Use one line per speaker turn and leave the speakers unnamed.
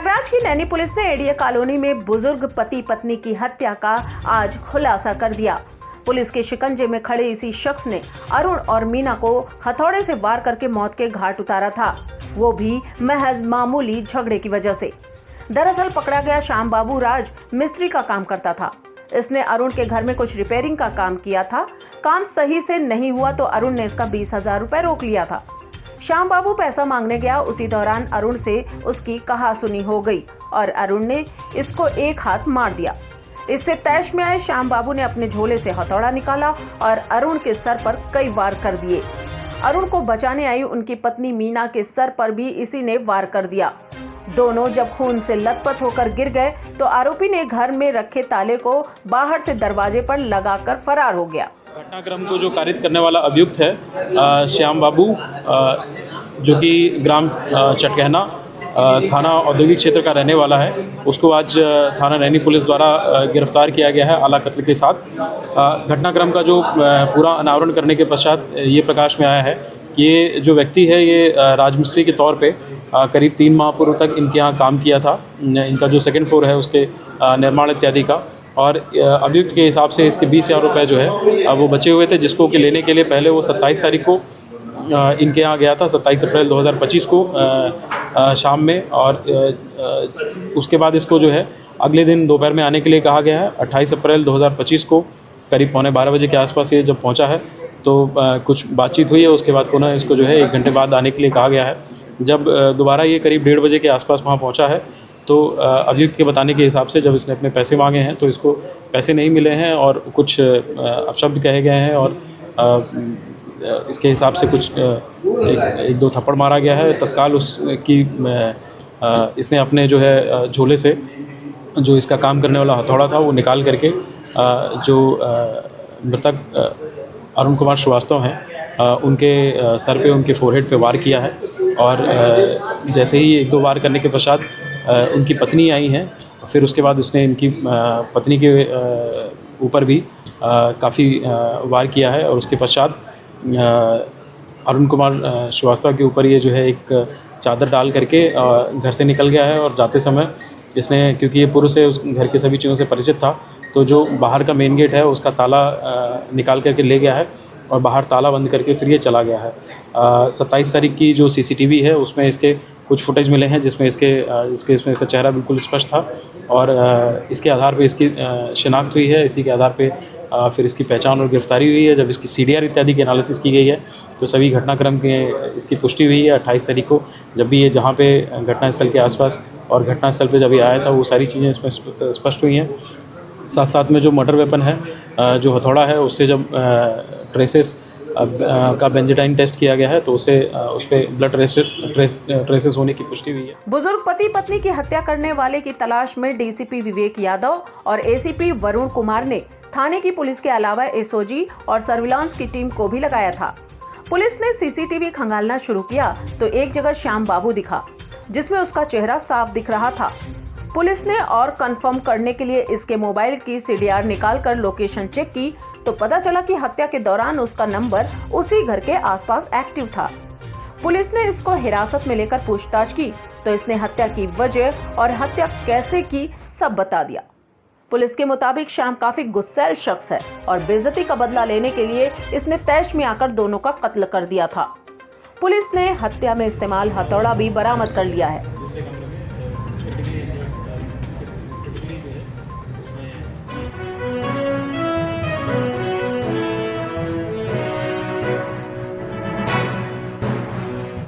प्रयागराज की नैनी पुलिस ने ADA colony में बुजुर्ग पति पत्नी की हत्या का आज खुलासा कर दिया। पुलिस के शिकंजे में खड़े इसी शख्स ने अरुण और मीना को हथौड़े से वार करके मौत के घाट उतारा था, वो भी महज मामूली झगड़े की वजह से। दरअसल पकड़ा गया श्याम बाबू राज मिस्त्री का काम करता था। इसने अरुण के घर में कुछ रिपेयरिंग का काम किया था। काम सही से नहीं हुआ तो अरुण ने इसका 20,000 रुपए रोक लिया था। श्याम बाबू पैसा मांगने गया, उसी दौरान अरुण से उसकी कहासुनी हो गई और अरुण ने इसको एक हाथ मार दिया। इससे तैश में आए श्याम बाबू ने अपने झोले से हथौड़ा निकाला और अरुण के सर पर कई वार कर दिए। अरुण को बचाने आई उनकी पत्नी मीना के सर पर भी इसी ने वार कर दिया। दोनों जब खून से लथपथ होकर गिर गए तो आरोपी ने घर में रखे ताले को बाहर से दरवाजे पर लगाकर फरार हो गया।
घटनाक्रम को जो कारित करने वाला अभियुक्त है श्याम बाबू, जो कि ग्राम चटकहना थाना औद्योगिक क्षेत्र का रहने वाला है, उसको आज थाना नैनी पुलिस द्वारा गिरफ्तार किया गया है आला कत्ल के साथ। घटनाक्रम का जो पूरा अनावरण करने के पश्चात ये प्रकाश में आया है कि ये जो व्यक्ति है ये राजमिस्त्री के तौर पे करीब 3 माह पूर्व तक इनके यहाँ काम किया था। इनका जो सेकंड फ्लोर है उसके निर्माण इत्यादि का, और अभियुक्त के हिसाब से इसके 20,000 रुपये जो है वो बचे हुए थे, जिसको कि लेने के लिए पहले वो 27 तारीख को इनके यहाँ गया था, 27 अप्रैल 2025 को शाम में, और उसके बाद इसको जो है अगले दिन दोपहर में आने के लिए कहा गया है। 28 अप्रैल 2025 को करीब 11:15 बजे के आसपास ये जब पहुँचा है तो कुछ बातचीत हुई है। उसके बाद पुनः इसको जो है 1 घंटे बाद आने के लिए कहा गया है। जब दोबारा ये करीब 1:30 बजे के आसपास वहाँ पहुँचा है तो अभियुक्त के बताने के हिसाब से जब इसने अपने पैसे मांगे हैं तो इसको पैसे नहीं मिले हैं और कुछ अपशब्द कहे गए हैं और इसके हिसाब से कुछ एक दो थप्पड़ मारा गया है। तत्काल उसकी इसने अपने जो है झोले से जो इसका काम करने वाला हथौड़ा था वो निकाल करके जो मृतक अरुण कुमार श्रीवास्तव हैं उनके सर पे, उनके फोरहेड पे वार किया है। और जैसे ही 1-2 वार करने के पश्चात उनकी पत्नी आई हैं, फिर उसके बाद उसने इनकी पत्नी के ऊपर भी काफ़ी वार किया है। और उसके पश्चात अरुण कुमार श्रीवास्तव के ऊपर ये जो है एक चादर डाल करके घर से निकल गया है। और जाते समय इसने, क्योंकि ये पूर्व से उस घर के सभी चीज़ों से परिचित था, तो जो बाहर का मेन गेट है उसका ताला निकाल करके ले गया है और बाहर ताला बंद करके फिर ये चला गया है। 27 तारीख की जो CCTV है उसमें इसके कुछ फुटेज मिले हैं जिसमें इसमें इसका चेहरा बिल्कुल स्पष्ट था और इसके आधार पे इसकी शिनाख्त हुई है। इसी के आधार पे फिर इसकी पहचान और गिरफ्तारी हुई है। जब इसकी CDR इत्यादि की एनालिसिस की गई है तो सभी घटनाक्रम के इसकी पुष्टि हुई है। 28 तारीख को जब भी ये जहाँ पे घटनास्थल के आसपास और घटनास्थल पे जब ये आया था वो सारी चीज़ें इसमें स्पष्ट हुई हैं। साथ साथ में जो मर्डर वेपन है, जो हथौड़ा है, उससे जब ट्रेसेस का बेंजीडाइन टेस्ट किया गया है तो उस पर ब्लड ट्रेसेस होने की पुष्टि हुई है।
बुजुर्ग पति पत्नी की हत्या करने वाले की तलाश में DCP विवेक यादव और ACP वरुण कुमार ने थाने की पुलिस के अलावा SOG और सर्विलांस की टीम को भी लगाया था। पुलिस ने CCTV खंगालना शुरू किया तो एक जगह श्याम बाबू दिखा जिसमें उसका चेहरा साफ दिख रहा था। पुलिस ने और कंफर्म करने के लिए इसके मोबाइल की CDR निकालकर लोकेशन चेक की तो पता चला कि हत्या के दौरान उसका नंबर उसी घर के आसपास एक्टिव था। पुलिस ने इसको हिरासत में लेकर पूछताछ की तो इसने हत्या की वजह और हत्या कैसे की सब बता दिया। पुलिस के मुताबिक श्याम काफी गुस्सैल शख्स है और बेइज्जती का बदला लेने के लिए इसने तैश में आकर दोनों का कत्ल कर दिया था। पुलिस ने हत्या में इस्तेमाल हथौड़ा भी बरामद कर लिया है।